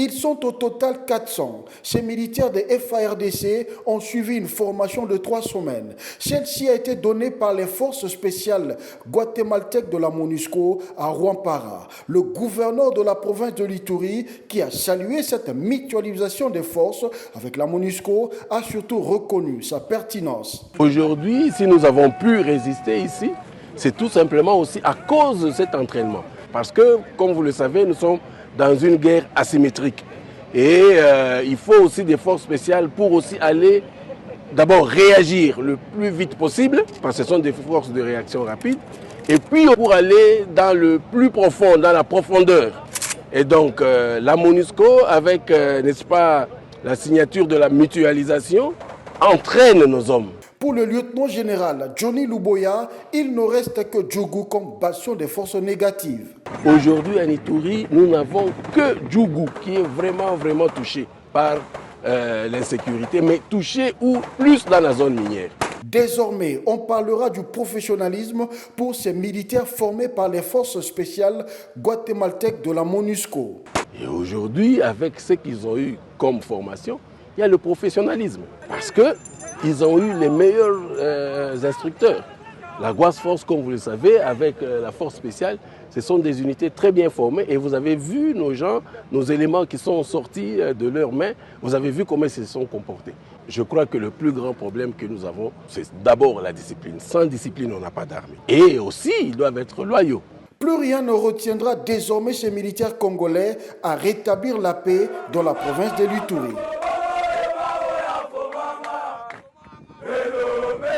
Ils sont au total 400. Ces militaires de FARDC ont suivi une formation de 3 semaines. Celle-ci a été donnée par les forces spéciales guatémaltèques de la MONUSCO à Rwampara. Le gouverneur de la province de l'Ituri, qui a salué cette mutualisation des forces avec la MONUSCO, a surtout reconnu sa pertinence. Aujourd'hui, si nous avons pu résister ici, c'est tout simplement aussi à cause de cet entraînement. Parce que, comme vous le savez, nous sommes dans une guerre asymétrique. Et il faut aussi des forces spéciales pour aussi aller d'abord réagir le plus vite possible, parce que ce sont des forces de réaction rapide, et puis pour aller dans le plus profond, dans la profondeur. Et donc la MONUSCO, avec, n'est-ce pas, la signature de la mutualisation, entraîne nos hommes. Pour le lieutenant-général Johnny Luboya, il ne reste que Djougou comme bastion des forces négatives. Aujourd'hui, à Ituri, nous n'avons que Djougou qui est vraiment touché par l'insécurité, mais touché ou plus dans la zone minière. Désormais, on parlera du professionnalisme pour ces militaires formés par les forces spéciales guatémaltèques de la MONUSCO. Et aujourd'hui, avec ce qu'ils ont eu comme formation, il y a le professionnalisme. Parce qu'ils ont eu les meilleurs instructeurs. La Guas Force, comme vous le savez, avec la force spéciale, ce sont des unités très bien formées. Et vous avez vu nos gens, nos éléments qui sont sortis de leurs mains, vous avez vu comment ils se sont comportés. Je crois que le plus grand problème que nous avons, c'est d'abord la discipline. Sans discipline, on n'a pas d'armée. Et aussi, ils doivent être loyaux. Plus rien ne retiendra désormais ces militaires congolais à rétablir la paix dans la province de l'Ituri.